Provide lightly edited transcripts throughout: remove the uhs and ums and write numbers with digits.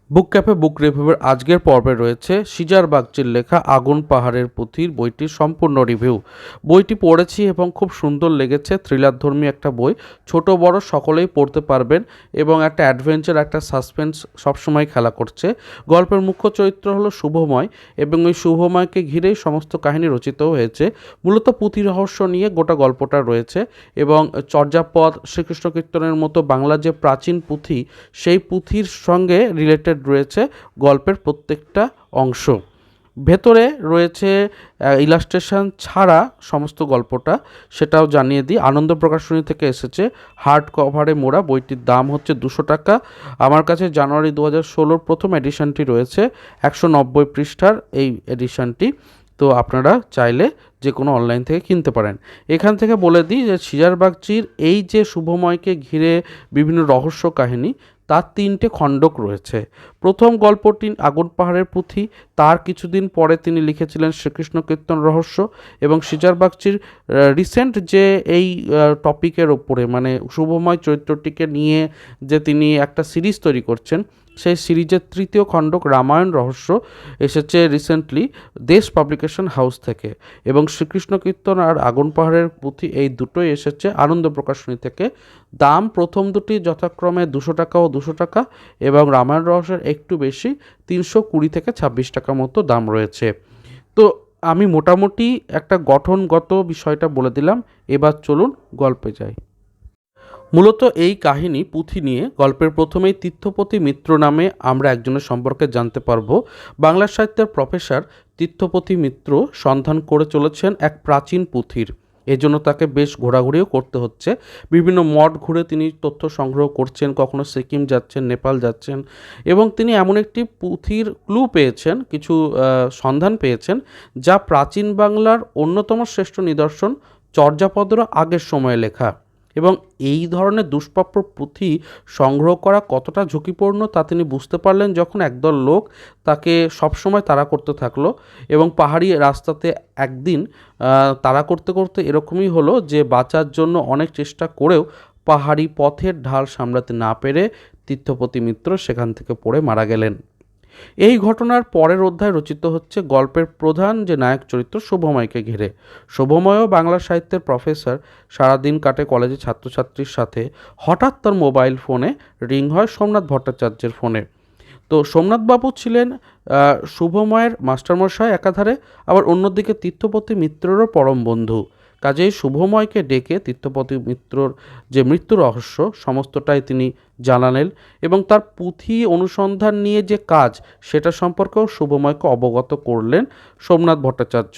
বুক cafe বুক রিভিউয়ের আজকের পর্বে রয়েছে সিজার বাগচির লেখা আগুন পাহাড়ের পুঁথির বইটির সম্পূর্ণ রিভিউ। বইটি পড়েছি এবং খুব সুন্দর লেগেছে। থ্রিলারধর্মী একটা বই, ছোট বড় সকলেই পড়তে পারবেন এবং একটা অ্যাডভেঞ্চার, একটা সাসপেন্স সবসময় খেলা করছে। গল্পের মুখ্য চরিত্র হলো শুভময় এবং ওই শুভময়কে ঘিরেই সমস্ত কাহিনী রচিত হয়েছে। মূলত পুঁথি রহস্য নিয়ে গোটা গল্পটা রয়েছে এবং চর্যাপদ, শ্রীকৃষ্ণ কীর্তনের মতো বাংলা যে প্রাচীন পুঁথি, সেই পুঁথির সঙ্গে রিলেটেড রয়েছে গল্পের প্রত্যেকটা অংশ। ভেতরে রয়েছে ইলাস্ট্রেশন ছাড়া সমস্ত গল্পটা, সেটাও জানিয়ে দিই। আনন্দ প্রকাশনী থেকে এসেছে, হার্ড কভারে মোড়া। বইটির দাম হচ্ছে 200 টাকা। আমার কাছে জানুয়ারি 2016 প্রথম এডিশনটি রয়েছে, 190 পৃষ্ঠার এই এডিশনটি। তো আপনারা চাইলে যে কোনো অনলাইন থেকে কিনতে পারেন। এখান থেকে বলে দিই যে সিজার বাগচির এই যে শুভময়কে ঘিরে বিভিন্ন রহস্য কাহিনী, তার 3টে খণ্ডক রয়েছে। প্রথম গল্পটি আগুন পাহাড়ের পুঁথি, তার কিছুদিন পরে তিনি লিখেছিলেন শ্রীকৃষ্ণ কীর্তন রহস্য। এবং সিজার বাগচির রিসেন্ট যে এই টপিকের ওপরে, মানে শুভময় চরিত্রটিকে নিয়ে যে তিনি একটা সিরিজ তৈরি করছেন, সেই সিরিজের 3য় খণ্ডক রামায়ণ রহস্য এসেছে রিসেন্টলি দেশ পাবলিকেশন হাউস থেকে। এবং শ্রীকৃষ্ণ কীর্তন আর আগুন পাহাড়ের পুঁথি এই দুটোই এসেছে আনন্দ প্রকাশনী থেকে। দাম প্রথম দুটি যথাক্রমে 200 টাকা ও 200 টাকা, এবং রামায়ণ রহস্যের একটু বেশি, 320 থেকে 26 টাকা মতো দাম রয়েছে। তো আমি মোটামুটি একটা গঠনগত বিষয়টা বলে দিলাম। এবার চলুন গল্পে যাই। মূলত এই কাহিনী পুঁথি নিয়ে। গল্পের প্রথমেই তীর্থপতি মিত্র নামে আমরা একজনের সম্পর্কে জানতে পারবো। বাংলা সাহিত্যের প্রফেসর তীর্থপতি মিত্র সন্ধান করে চলেছেন এক প্রাচীন পুঁথির। এজন্য তাকে বেশ ঘোরাঘুরিও করতে হচ্ছে। বিভিন্ন মঠ ঘুরে তিনি তথ্য সংগ্রহ করছেন, কখনো সিকিম যাচ্ছেন, নেপাল যাচ্ছেন, এবং তিনি এমন একটি পুঁথির ক্লু পেয়েছেন, কিছু সন্ধান পেয়েছেন, যা প্রাচীন বাংলার অন্যতম শ্রেষ্ঠ নিদর্শন চর্যাপদেরও আগের সময়ে লেখা। এবং এই ধরনের দুষ্প্রাপ্য পুঁথি সংগ্রহ করা কতটা ঝুঁকিপূর্ণ তা তিনি বুঝতে পারলেন যখন একদল লোক তাকে সবসময় তাড়া করতে থাকলো। এবং পাহাড়ি রাস্তাতে একদিন তাড়া করতে করতে এরকমই হলো যে বাঁচার জন্য অনেক চেষ্টা করেও পাহাড়ি পথের ঢাল সামলাতে না পেরে তীর্থপতি মিত্র সেখান থেকে পড়ে মারা গেলেন। এই ঘটনার পরের অধ্যায় রচিত হচ্ছে গল্পের প্রধান যে নায়ক চরিত্র শুভময়কে ঘিরে। শুভময়ও বাংলা সাহিত্যের প্রফেসর, সারাদিন কাটে কলেজে ছাত্রছাত্রীর সাথে। হঠাৎ তার মোবাইল ফোনে রিং হয় সোমনাথ ভট্টাচার্যের ফোনে। তো সোমনাথবাবু ছিলেন শুভময়ের মাস্টারমশাই একাধারে, আবার অন্যদিকে তীর্থপতি মিত্রেরও পরম বন্ধু। কাজেই শুভময়কে ডেকে তীর্থপতি মিত্রর যে মৃত্যু রহস্য সমস্তটাই তিনি জানালেন, এবং তার পুঁথি অনুসন্ধান নিয়ে যে কাজ সেটা সম্পর্কেও শুভময়কে অবগত করলেন সোমনাথ ভট্টাচার্য।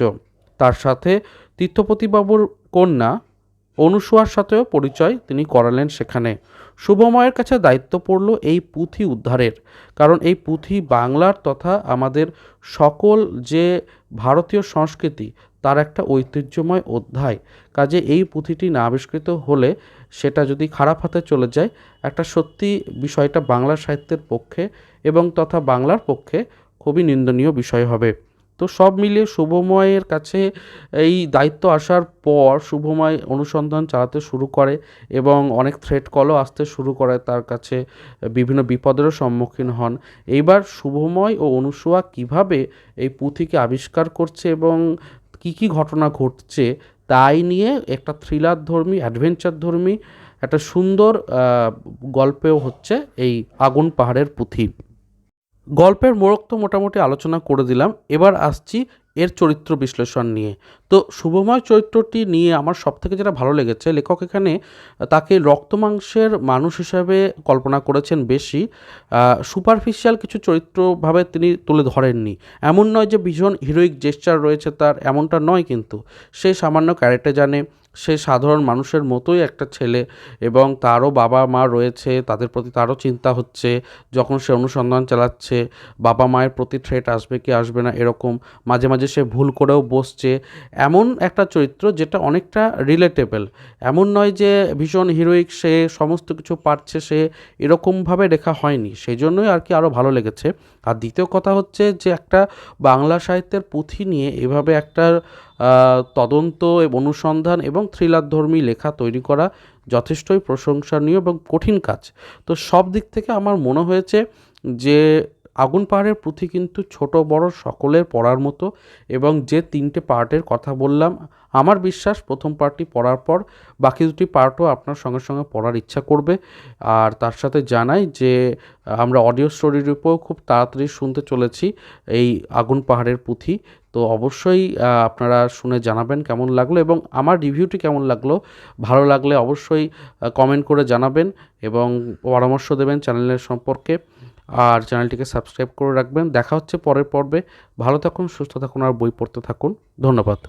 তার সাথে তীর্থপতিবাবুর কন্যা অনুসূয়ার সাথেও পরিচয় তিনি করালেন সেখানে। শুভময়ের কাছে দায়িত্ব পড়ল এই পুঁথি উদ্ধারের, কারণ এই পুঁথি বাংলার তথা আমাদের সকল যে ভারতীয় সংস্কৃতি তার একটা ঐতিহ্যময় অধ্যায়। কাজে এই পুঁথিটি না আবিষ্কৃত হলে, সেটা যদি খারাপ হাতে চলে যায়, একটা সত্যি বিষয়টা বাংলা সাহিত্যের পক্ষে এবং তথা বাংলার পক্ষে খুবই নিন্দনীয় বিষয় হবে। তো সব মিলিয়ে শুভময়ের কাছে এই দায়িত্ব আসার পর শুভময় অনুসন্ধান চালাতে শুরু করে এবং অনেক থ্রেট কলও আসতে শুরু করে তার কাছে, বিভিন্ন বিপদেরও সম্মুখীন হন। এইবার শুভময় ও অনুসূয়া কিভাবে এই পুঁথিকে আবিষ্কার করছে এবং কি কি ঘটনা ঘটছে তাই নিয়ে একটা থ্রিলার ধর্মী, অ্যাডভেঞ্চার ধর্মী একটা সুন্দর গল্পেও হচ্ছে এই আগুন পাহাড়ের পুঁথি। গল্পের মোড়ক তো মোটামুটি আলোচনা করে দিলাম, এবার আসছি এর চরিত্র বিশ্লেষণ নিয়ে। তো শুভময় চরিত্রটি নিয়ে আমার সবথেকে যেটা ভালো লেগেছে, লেখক এখানে তাকে রক্তমাংসের মানুষ হিসাবে কল্পনা করেছেন বেশি। সুপারফিশিয়াল কিছু চরিত্রভাবে তিনি তুলে ধরেননি। এমন নয় যে ভীষণ হিরোইক জেস্চার রয়েছে তার, এমনটা নয়, কিন্তু সে সামান্য ক্যারেক্টার জানে। সে সাধারণ মানুষের মতোই একটা ছেলে, এবং তারও বাবা মা রয়েছে, তাদের প্রতি তারও চিন্তা হচ্ছে যখন সে অনুসন্ধান চালাচ্ছে। বাবা মায়ের প্রতি থ্রেট আসবে কি আসবে না এরকম, মাঝে মাঝে সে ভুল করেও বসছে। এমন একটা চরিত্র যেটা অনেকটা রিলেটেবল। এমন নয় যে ভীষণ হিরোইক, সে সমস্ত কিছু পারছে, সে এরকমভাবে লেখা হয়নি, সেই জন্যই আর কি আরও ভালো লেগেছে। আর দ্বিতীয় কথা হচ্ছে যে একটা বাংলা সাহিত্যের পুঁথি নিয়ে এভাবে একটা তদন্ত অনুসন্ধান এবং থ্রিলারধর্মী লেখা তৈরি করা যথেষ্টই প্রশংসনীয় এবং কঠিন কাজ। তো সব দিক থেকে আমার মনে হয়েছে যে আগুন পাহাড়ের পুঁথি কিন্তু ছোট বড় সকলের পড়ার মতো, এবং যে 3টে পার্টের কথা বললাম, আমার বিশ্বাস প্রথম পার্টটি পড়ার পর বাকি 2টি পার্টও আপনার সঙ্গে সঙ্গে পড়ার ইচ্ছা করবে। আর তার সাথে জানাই যে আমরা অডিও স্টোরির উপরেও খুব তাড়াতাড়ি শুনতে চলেছি এই আগুন পাহাড়ের পুঁথি। তো অবশ্যই আপনারা শুনে জানাবেন কেমন লাগলো, এবং আমার রিভিউটি কেমন লাগলো। ভালো লাগলে অবশ্যই কমেন্ট করে জানাবেন এবং পরামর্শ দেবেন চ্যানেলের সম্পর্কে। আর চ্যানেলটিকে সাবস্ক্রাইব করে রাখবেন। দেখা হচ্ছে পরের পর্বে। ভালো থাকুন, সুস্থ থাকুন আর বই পড়তে থাকুন। ধন্যবাদ।